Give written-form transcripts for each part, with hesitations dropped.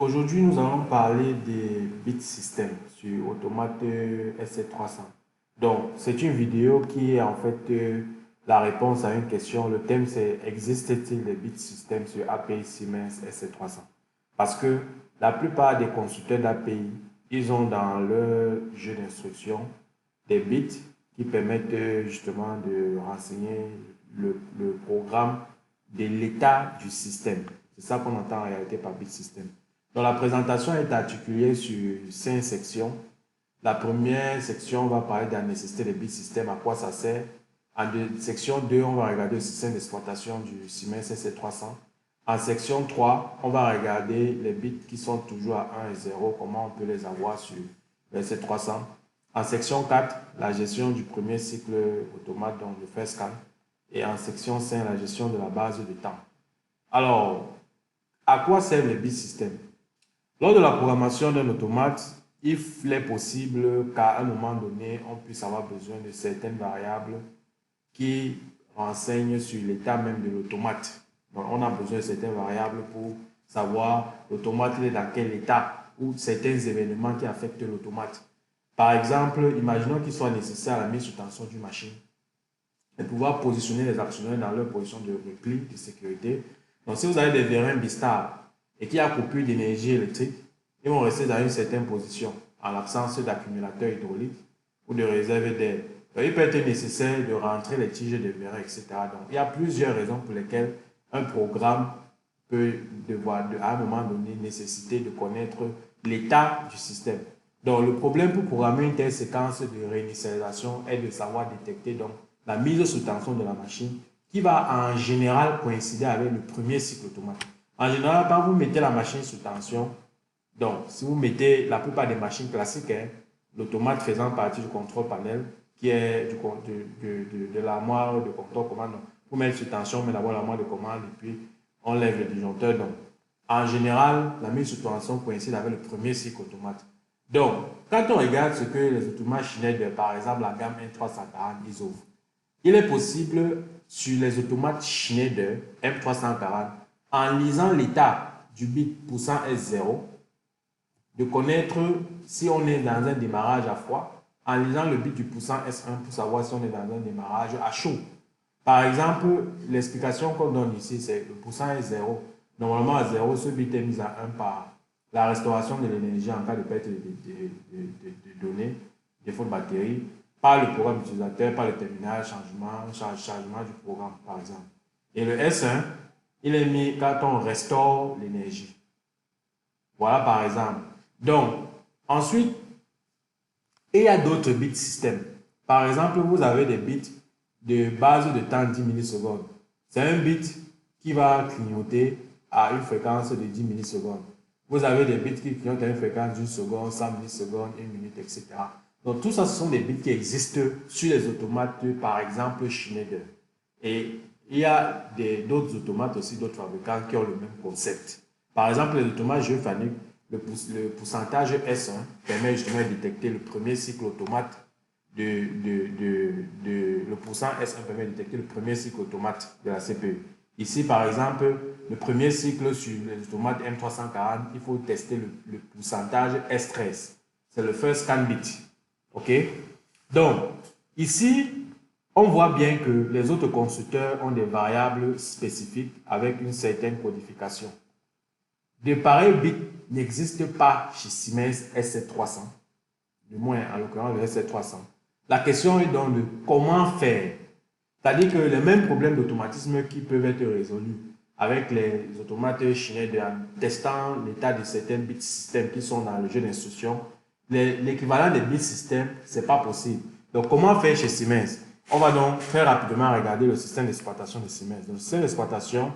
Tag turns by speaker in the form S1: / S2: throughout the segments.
S1: Aujourd'hui, nous allons parler des bit systems sur Automate SC300. Donc, c'est une vidéo qui est en fait la réponse à une question. Le thème, c'est existe-t-il des bit systems sur API Siemens SC300? Parce que la plupart des constructeurs d'API, ils ont dans leur jeu d'instruction des bits qui permettent justement de renseigner le programme de l'état du système. C'est ça qu'on entend en réalité par bit system. Donc, la présentation est articulée sur 5 sections. La première section, on va parler de la nécessité des bit systems, à quoi ça sert. En section 2, on va regarder le système d'exploitation du Siemens SC300. En section 3, on va regarder les bits qui sont toujours à 1 et 0, comment on peut les avoir sur le SC300. En section 4, la gestion du premier cycle automate, donc le first scan. Et en section 5, la gestion de la base de temps. Alors, à quoi servent les bit systems? Lors de la programmation d'un automate, il est possible qu'à un moment donné, on puisse avoir besoin de certaines variables qui renseignent sur l'état même de l'automate. Donc, on a besoin de certaines variables pour savoir l'automate est dans quel état ou certains événements qui affectent l'automate. Par exemple, imaginons qu'il soit nécessaire à la mise sous tension d'une machine et pouvoir positionner les actionneurs dans leur position de repli, de sécurité. Donc, si vous avez des vérins bistables et qu'il y a coupure d'énergie électrique, ils vont rester dans une certaine position en l'absence d'accumulateurs hydrauliques ou de réserve d'air. Donc, il peut être nécessaire de rentrer les tiges de vérins, etc. Donc, il y a plusieurs raisons pour lesquelles un programme peut devoir, à un moment donné, nécessiter de connaître l'état du système. Donc, le problème pour programmer une telle séquence de réinitialisation est de savoir détecter donc, la mise sous tension de la machine qui va en général coïncider avec le premier cycle automatique. En général, quand vous mettez la machine sous tension, donc si vous mettez la plupart des machines classiques, hein, l'automate faisant partie du contrôle panel, qui est de l'armoire de contrôle commande, vous mettez sous tension, mais d'abord l'armoire de commande et puis on lève le disjoncteur. Donc, en général, la mise sous tension coïncide avec le premier cycle automate. Donc, quand on regarde ce que les automates Schneider, par exemple la gamme M340, ils offrent, il est possible sur les automates Schneider M340, en lisant l'état du bit poussant S0, de connaître si on est dans un démarrage à froid, en lisant le bit du poussant S1 pour savoir si on est dans un démarrage à chaud. Par exemple, l'explication qu'on donne ici, c'est le poussant est 0. Normalement, à 0, ce bit est mis à 1 par la restauration de l'énergie en cas de perte de données, défaut de batterie, par le programme utilisateur, par le terminal, changement du programme, par exemple. Et le S1, il est mis quand on restaure l'énergie. Voilà, par exemple. Donc, ensuite, il y a d'autres bits systèmes. Par exemple, vous avez des bits de base de temps 10 millisecondes. C'est un bit qui va clignoter à une fréquence de 10 millisecondes. Vous avez des bits qui clignotent à une fréquence d'une seconde, 100 millisecondes, 1 minute, etc. Donc, tout ça, ce sont des bits qui existent sur les automates, par exemple, Schneider. Et il y a d'autres automates aussi, d'autres fabricants qui ont le même concept. Par exemple, les automates géophoniques, le pourcentage S1 permet justement de détecter le premier cycle automate le pourcent S1 permet de détecter le premier cycle automate de la CPU. Ici, par exemple, le premier cycle sur les automates M340, il faut tester le pourcentage S13. C'est le first scan bit. OK? Donc, ici, on voit bien que les autres constructeurs ont des variables spécifiques avec une certaine codification. De pareils bits n'existent pas chez Siemens SC300, du moins en l'occurrence le SC300. La question est donc de comment faire. C'est-à-dire que les mêmes problèmes d'automatisme qui peuvent être résolus avec les automates Schneider en testant l'état de certains bit systems qui sont dans le jeu d'instruction, l'équivalent des bit systems, ce n'est pas possible. Donc, comment faire chez Siemens? On va donc très rapidement regarder le système d'exploitation de Siemens. Le système d'exploitation,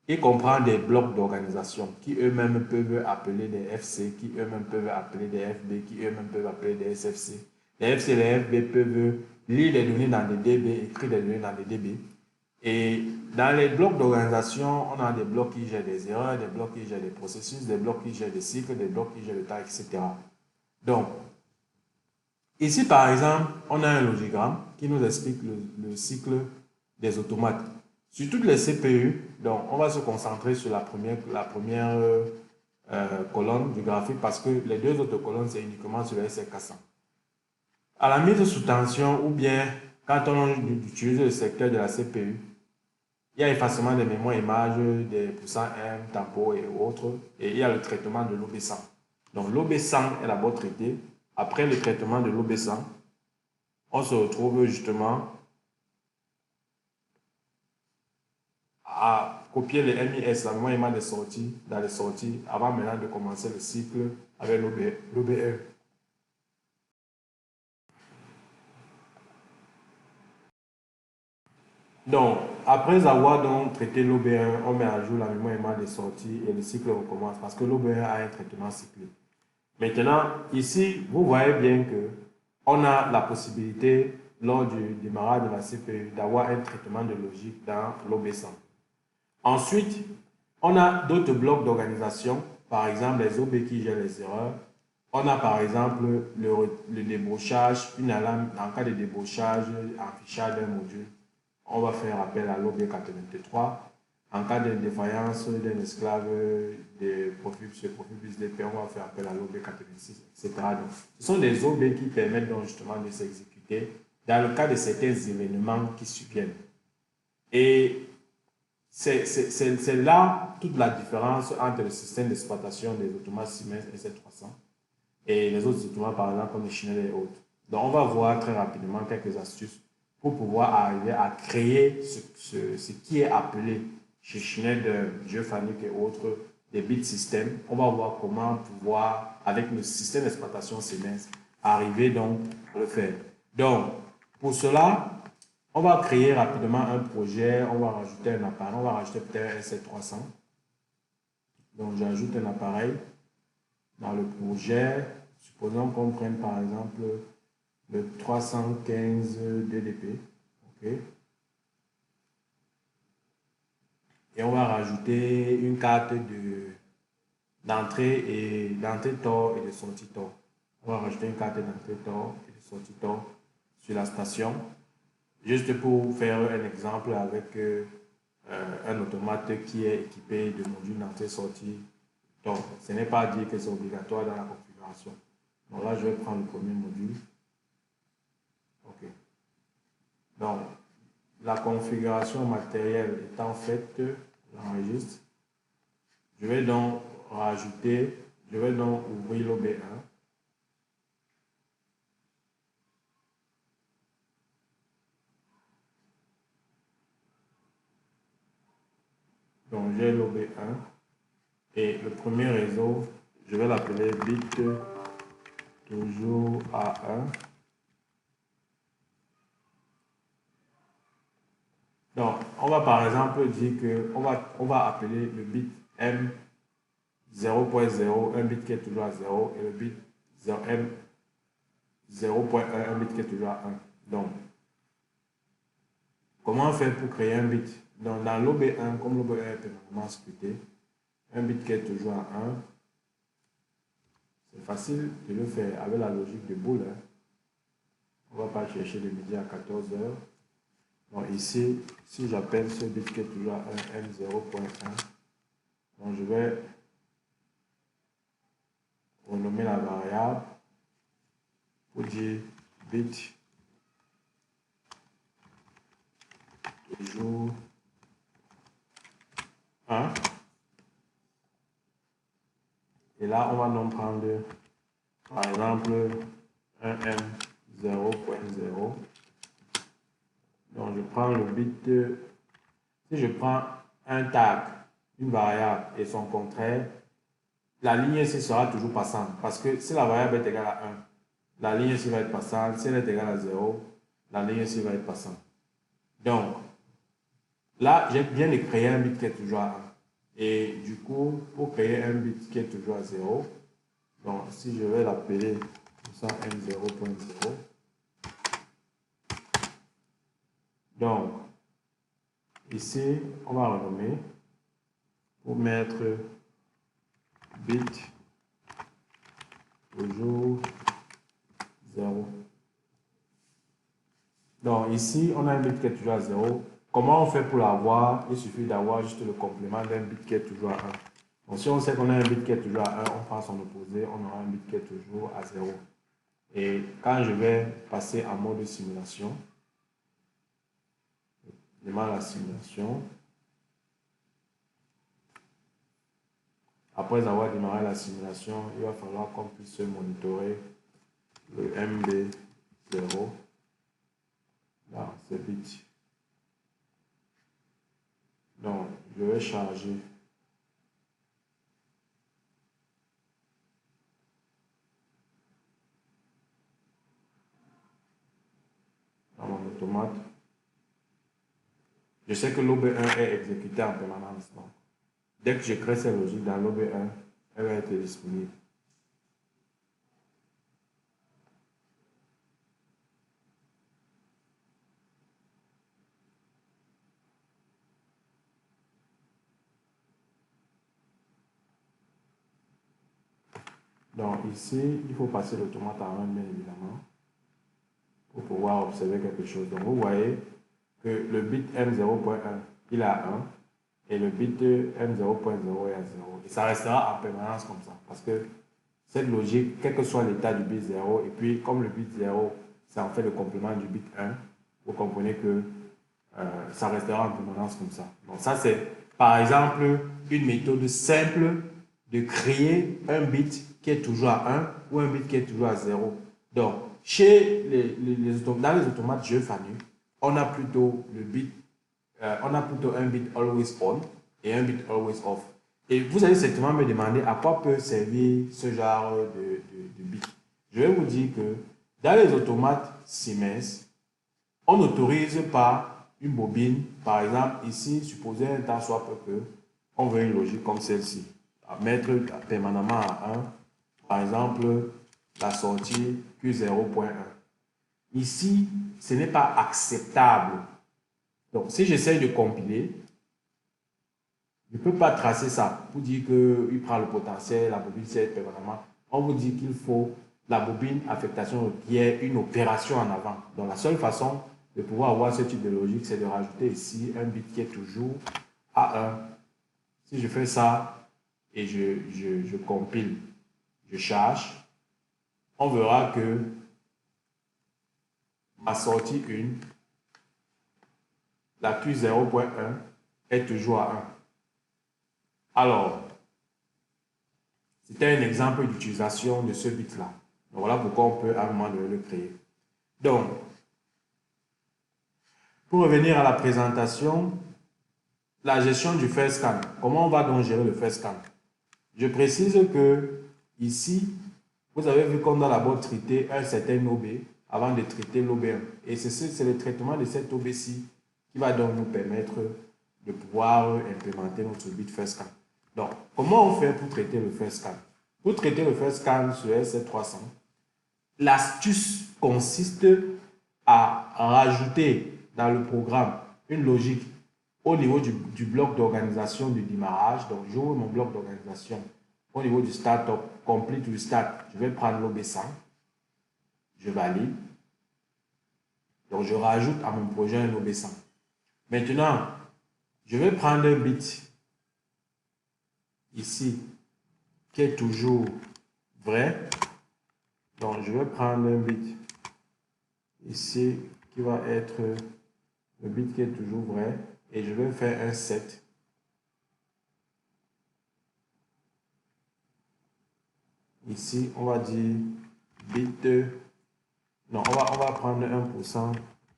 S1: il comprend des blocs d'organisation qui eux-mêmes peuvent appeler des FC, qui eux-mêmes peuvent appeler des FB, qui eux-mêmes peuvent appeler des SFC. Les FC et les FB peuvent lire des données dans des DB, écrire des données dans des DB. Et dans les blocs d'organisation, on a des blocs qui gèrent des erreurs, des blocs qui gèrent des processus, des blocs qui gèrent des cycles, des blocs qui gèrent le temps, etc. Donc, ici par exemple, on a un logigramme qui nous explique le cycle des automates. Sur toutes les CPU, donc on va se concentrer sur la première colonne du graphique parce que les deux autres colonnes, c'est uniquement sur le SR400. À la mise sous tension ou bien quand on utilise le secteur de la CPU, il y a effacement des mémoires images, des pourcents M, tempo et autres, et il y a le traitement de l'OB100. Donc l'OB100 est d'abord traité. Après le traitement de l'OB100, on se retrouve justement à copier les MIS, la mémoire image des sorties, dans les sorties, avant maintenant de commencer le cycle avec l'OB1. Donc, après avoir donc traité l'OB1, on met à jour la mémoire image des sorties et le cycle recommence parce que l'OB1 a un traitement cyclique. Maintenant, ici, vous voyez bien que on a la possibilité, lors du démarrage de la CPU, d'avoir un traitement de logique dans l'OB100. Ensuite, on a d'autres blocs d'organisation, par exemple les OB qui gèrent les erreurs. On a par exemple le débauchage, une alarme en cas de débauchage, affichage d'un module. On va faire appel à l'OB83. En cas de défaillance d'un esclave de ce profil plus DP, on va faire appel à l'OB86, etc. Donc, ce sont des OB qui permettent donc justement de s'exécuter dans le cas de certains événements qui surviennent. Et c'est là toute la différence entre le système d'exploitation des automates Siemens SL300 et les autres automates, par exemple, comme les Schneider et autres. Donc, on va voir très rapidement quelques astuces pour pouvoir arriver à créer ce qui est appelé chez Schneider, Geophonics et autres, des bit systems. On va voir comment pouvoir, avec le système d'exploitation Siemens, arriver donc à le faire. Donc, pour cela, on va créer rapidement un projet, on va rajouter un appareil, on va rajouter peut-être un SL300. Donc, j'ajoute un appareil dans le projet. Supposons qu'on prenne par exemple le 315 DDP. OK. Et on va rajouter une carte d'entrée TOR et de sortie TOR. On va rajouter une carte d'entrée TOR et de sortie TOR sur la station. Juste pour faire un exemple avec un automate qui est équipé de modules d'entrée-sortie. Donc, ce n'est pas dit que c'est obligatoire dans la configuration. Donc là, je vais prendre le premier module. OK. Donc, la configuration matérielle étant faite, j'enregistre. Je vais donc rajouter, je vais donc ouvrir l'OB1. Donc, j'ai l'OB1 et le premier réseau, je vais l'appeler bit toujours A1. Donc, on va par exemple dire que on va appeler le bit M 0.0, un bit qui est toujours à 0, et le bit M 0.1, un bit qui est toujours à 1. Donc, comment faire pour créer un bit? Donc, dans l'OB1, comme l'OB1 est permanemment splitté, un bit qui est toujours à 1, c'est facile de le faire avec la logique de boole. Hein. On ne va pas chercher de midi à 14 h. Donc ici, si j'appelle ce bit qui est toujours à 1, M0.1, donc je vais renommer la variable pour dire bit toujours 1. Et là, on va donc prendre, par exemple, un M0.0. Donc, je prends le bit. Si je prends un tag, une variable et son contraire, la ligne ici sera toujours passante. Parce que si la variable est égale à 1, la ligne ici va être passante. Si elle est égale à 0, la ligne ici va être passante. Donc, là, je viens de créer un bit qui est toujours à 1. Et du coup, pour créer un bit qui est toujours à 0, donc si je vais l'appeler comme ça M0.0, donc ici, on va renommer pour mettre bit toujours 0. Donc ici, on a un bit qui est toujours à 0. Comment on fait pour l'avoir? Il suffit d'avoir juste le complément d'un bit qui est toujours à 1. Donc, si on sait qu'on a un bit qui est toujours à 1, on prend son opposé, on aura un bit qui est toujours à 0. Et quand je vais passer en mode simulation, je demande la simulation. Après avoir démarré la simulation, il va falloir qu'on puisse monitorer le MB0 dans ce bit. Donc, je vais charger dans mon automate. Je sais que l'OB1 est exécuté en permanence. Donc, dès que je crée cette logique dans l'OB1, elle va être disponible. Donc ici, il faut passer l'automate à 1, bien évidemment, pour pouvoir observer quelque chose. Donc vous voyez que le bit M0.1, il est à 1, et le bit M0.0 est à 0. Et ça restera en permanence comme ça, parce que cette logique, quel que soit l'état du bit 0, et puis comme le bit 0, c'est en fait le complément du bit 1, vous comprenez que ça restera en permanence comme ça. Donc ça, c'est par exemple une méthode simple de créer un bit qui est toujours à 1 ou un bit qui est toujours à 0. Donc, chez dans les automates jeux FANU, on a plutôt le bit, on a plutôt un bit always on et un bit always off. Et vous allez certainement me demander à quoi peut servir ce genre de bit. Je vais vous dire que dans les automates Siemens, on n'autorise pas une bobine, par exemple, ici, supposez un temps soit peu que on veut une logique comme celle-ci, à mettre permanemment à 1, par exemple, la sortie Q0.1. Ici, ce n'est pas acceptable. Donc, si j'essaie de compiler, je ne peux pas tracer ça pour dire qu'il prend le potentiel, la bobine c'est permanemment. On vous dit qu'il faut, la bobine affectation requiert une opération en avant. Donc, la seule façon de pouvoir avoir ce type de logique, c'est de rajouter ici un bit qui est toujours à 1. Si je fais ça et je compile, je charge, on verra que ma sortie 1, la Q0.1 est toujours à 1. Alors, c'était un exemple d'utilisation de ce bit-là. Donc, voilà pourquoi on peut à un moment donné le créer. Donc, pour revenir à la présentation, la gestion du first scan. Comment on va donc gérer le first scan? Je précise que ici, vous avez vu qu'on doit d'abord traiter un certain OB avant de traiter l'OB1. Et c'est le traitement de cet OB-ci qui va donc nous permettre de pouvoir implémenter notre bit first scan. Donc, comment on fait pour traiter le first scan? Pour traiter le first scan sur SC300, l'astuce consiste à rajouter dans le programme une logique au niveau du bloc d'organisation du démarrage. Donc, j'ouvre mon bloc d'organisation au niveau du startup, complete restart. Je vais prendre l'OB100. Je valide. Donc, je rajoute à mon projet un OB100. Maintenant, je vais prendre un bit ici qui est toujours vrai. Donc, je vais prendre un bit ici qui va être le bit qui est toujours vrai et je vais faire un set. Ici, on va dire bit, non, on va prendre 1%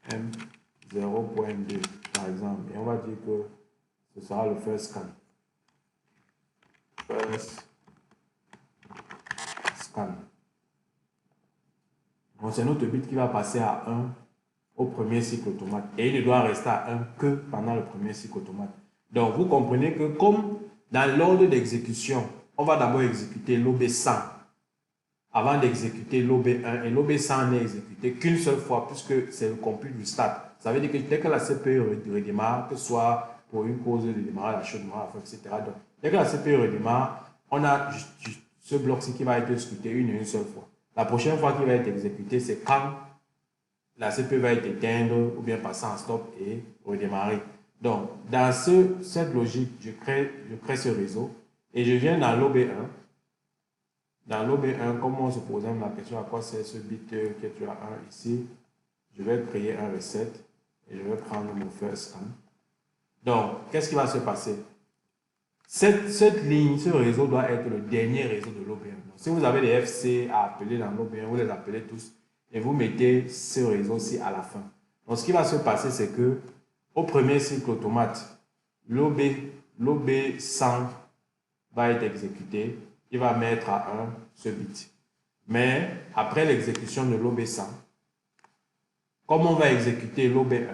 S1: M0.2 par exemple et on va dire que ce sera le first scan. First scan. Donc, c'est notre bit qui va passer à 1 au premier cycle automate. Et il ne doit rester à 1 que pendant le premier cycle automate. Donc, vous comprenez que comme dans l'ordre d'exécution, on va d'abord exécuter l'OB100 avant d'exécuter l'OB1. Et l'OB100 n'est exécuté qu'une seule fois puisque c'est le compute du start. Ça veut dire que dès que la CPU redémarre, que ce soit pour une cause de démarrage, la chute, etc. Donc, dès que la CPU redémarre, on a ce bloc-ci qui va être exécuté une seule fois. La prochaine fois qu'il va être exécuté, c'est quand la CPU va être éteinte ou bien passer en stop et redémarrer. Donc, dans cette logique, je crée ce réseau Et je viens dans l'OB1. Dans l'OB1, comme on se pose la question à quoi c'est ce bit que tu as 1 ici, je vais créer un reset et je vais prendre mon first scan. Donc, qu'est-ce qui va se passer? Cette ligne, ce réseau doit être le dernier réseau de l'OB1. Donc, si vous avez des FC à appeler dans l'OB1, vous les appelez tous et vous mettez ce réseau-ci à la fin. Donc, ce qui va se passer, c'est que au premier cycle automate, l'OB100 va être exécuté. Il va mettre à 1 ce bit. Mais après l'exécution de l'OB100, comme on va exécuter l'OB1,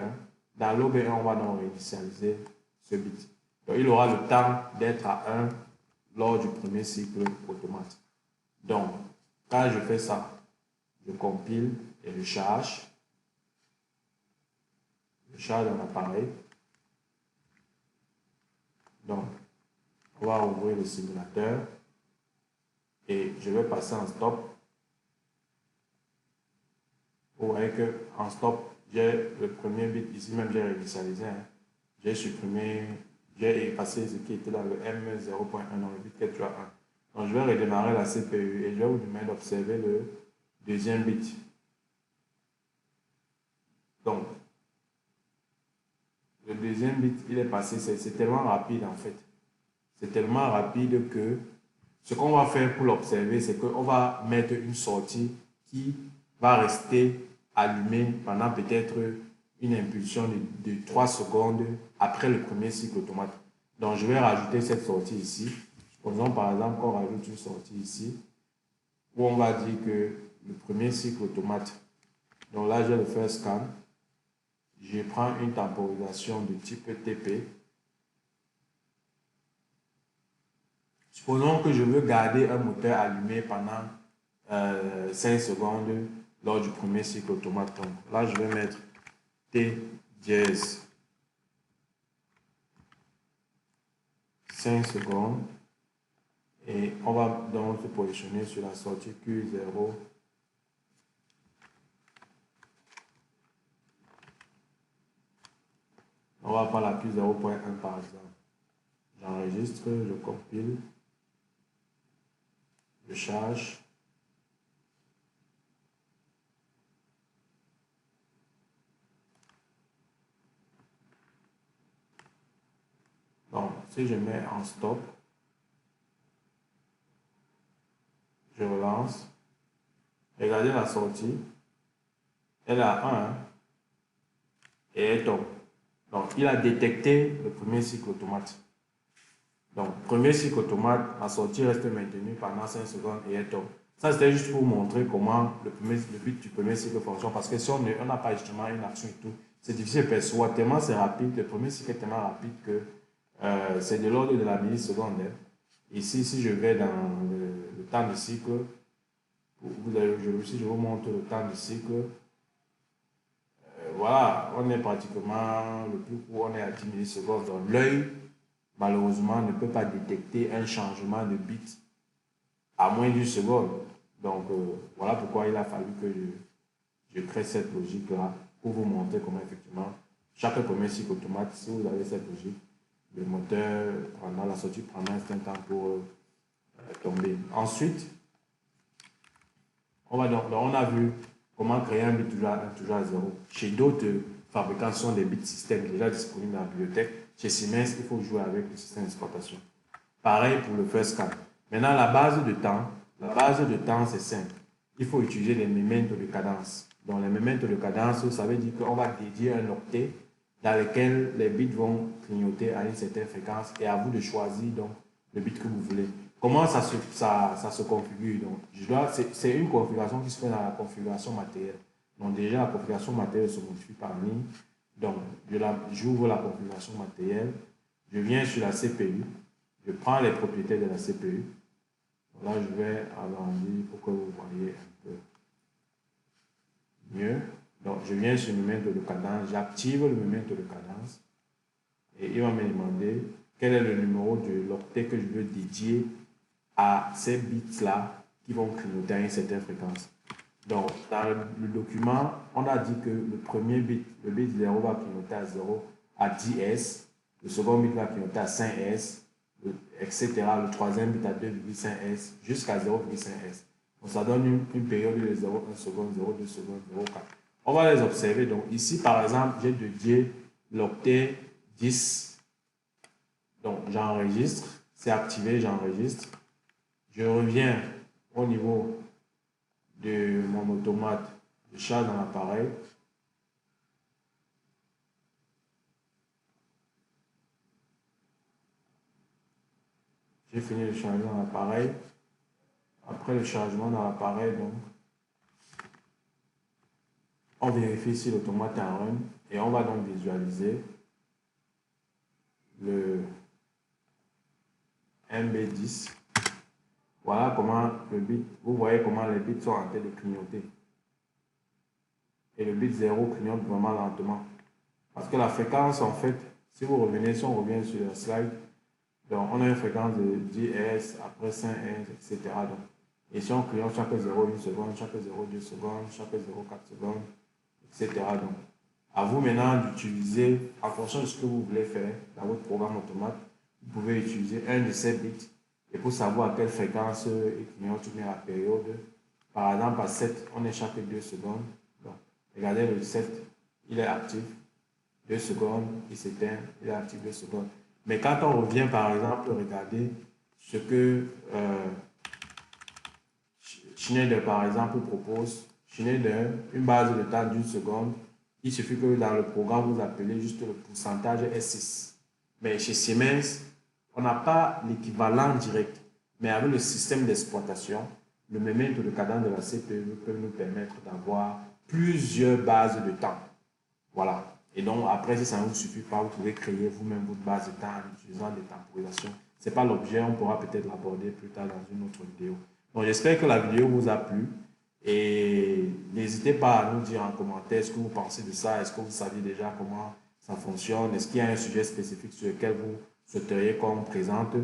S1: dans l'OB1, on va donc réinitialiser ce bit. Donc, il aura le temps d'être à 1 lors du premier cycle automate. Donc, quand je fais ça, je compile et je charge. Je charge un appareil. Donc, on va ouvrir le simulateur et je vais passer en stop. Vous voyez qu'en stop, j'ai le premier bit, ici même j'ai réinitialisé. J'ai supprimé, j'ai effacé ce qui était dans le M0.1, dans le bit que tu as 1. Donc je vais redémarrer la CPU et je vais vous demander d'observer le deuxième bit. Donc, le deuxième bit, il est passé, c'est tellement rapide en fait. C'est tellement rapide que ce qu'on va faire pour l'observer, c'est qu'on va mettre une sortie qui va rester allumée pendant peut-être une impulsion de 3 secondes après le premier cycle automate. Donc, je vais rajouter cette sortie ici. Supposons par exemple qu'on rajoute une sortie ici, où on va dire que le premier cycle automate, donc là j'ai le first scan, je prends une temporisation de type TP. Supposons que je veux garder un moteur allumé pendant 5 secondes lors du premier cycle automate. Donc là, je vais mettre T dièse 5 secondes et on va donc se positionner sur la sortie Q0. On va prendre la Q0.1 par exemple. J'enregistre, je compile, je charge. Donc, si je mets en stop, je relance. Regardez la sortie. Elle a 1 et elle tombe. Donc, il a détecté le premier cycle automate. Donc, premier cycle automate, la sortie reste maintenue pendant 5 secondes et elle tombe. Ça, c'était juste pour vous montrer comment le bit du premier cycle fonctionne. Parce que si on n'a pas justement une action et tout, c'est difficile de percevoir. Tellement c'est rapide, le premier cycle est tellement rapide que c'est de l'ordre de la milliseconde. Ici, si je vais dans le temps de cycle, si je vous montre le temps de cycle, voilà, on est pratiquement, le plus court, on est à 10 millisecondes. Donc, l'œil, malheureusement, ne peut pas détecter un changement de bit à moins d'une seconde. Donc, voilà pourquoi il a fallu que je crée cette logique-là pour vous montrer comment, effectivement, chaque premier cycle automate, si vous avez cette logique, le moteur prendra la sortie, prendra un certain temps pour tomber. Ensuite, on a vu comment créer un bit toujours à 0. Chez d'autres fabrications des bits système déjà disponibles dans la bibliothèque, chez Siemens, il faut jouer avec le système d'exploitation. Pareil pour le first scan. Maintenant, la base de temps, c'est simple. Il faut utiliser les memento de cadence. Donc, les memento de cadence, ça veut dire qu'on va dédier un octet dans lequel les bits vont clignoter à une certaine fréquence et à vous de choisir donc le bit que vous voulez. Comment ça se configure? C'est une configuration qui se fait dans la configuration matérielle. Donc déjà, la configuration matérielle se modifie par ligne. Donc, j'ouvre la configuration matérielle. Je viens sur la CPU. Je prends les propriétés de la CPU. Donc là, je vais agrandir pour que vous voyez un peu mieux. Donc, je viens sur le memento de cadence. J'active le memento de cadence. Et il va me demander quel est le numéro de l'octet que je veux dédier à ces bits-là qui vont clignoter à une certaine fréquence. Donc, dans le document, on a dit que le premier bit, le bit 0 va clignoter à 0 à 10 S, le second bit va clignoter à 5 S, etc. Le troisième bit à 2,5 S jusqu'à 0,5 S. Donc, ça donne une période de 0,1 seconde, 0,2 secondes, 0,4. On va les observer. Donc, ici, par exemple, j'ai dédié l'octet 10. Donc, j'enregistre. C'est activé, j'enregistre. Je reviens au niveau de mon automate de charge dans l'appareil. J'ai fini le chargement dans l'appareil. Après le chargement dans l'appareil, donc, on vérifie si l'automate est en run et on va donc visualiser le MB10. Voilà comment le bit, vous voyez comment les bits sont en train de clignoter. Et le bit 0 clignote vraiment lentement. Parce que la fréquence, en fait, si vous revenez, si on revient sur la slide, donc on a une fréquence de 10 Hz, après 5 Hz, etc. Donc, et si on clignote chaque 0,1 seconde, chaque 0,2 secondes, chaque 0,4 secondes, etc. Donc, à vous maintenant d'utiliser, en fonction de ce que vous voulez faire dans votre programme automate, vous pouvez utiliser un de ces bits et pour savoir à quelle fréquence il clignote ou bien la période. Par exemple, à 7, on est chaque 2 secondes. Donc, regardez le 7, il est actif. 2 secondes, il s'éteint, il est actif 2 secondes. Mais quand on revient, par exemple, regarder ce que Schneider, par exemple, propose. Schneider, une base de temps d'une seconde, il suffit que dans le programme, vous appelez juste le pourcentage S6. Mais chez Siemens, on n'a pas l'équivalent direct. Mais avec le système d'exploitation, le mémètre de cadence de la CPU peut nous permettre d'avoir plusieurs bases de temps. Voilà. Et donc, après, si ça ne vous suffit pas, vous pouvez créer vous-même votre base de temps en utilisant des temporisations. Ce n'est pas l'objet, on pourra peut-être l'aborder plus tard dans une autre vidéo. Donc, j'espère que la vidéo vous a plu. Et n'hésitez pas à nous dire en commentaire ce que vous pensez de ça. Est-ce que vous saviez déjà comment ça fonctionne? Est-ce qu'il y a un sujet spécifique sur lequel vous souhaiteriez qu'on présente?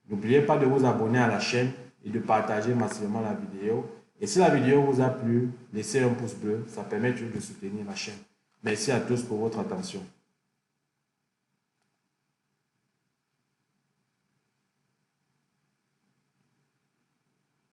S1: N'oubliez pas de vous abonner à la chaîne et de partager massivement la vidéo. Et si la vidéo vous a plu, laissez un pouce bleu. Ça permet toujours de soutenir la chaîne. Merci à tous pour votre attention.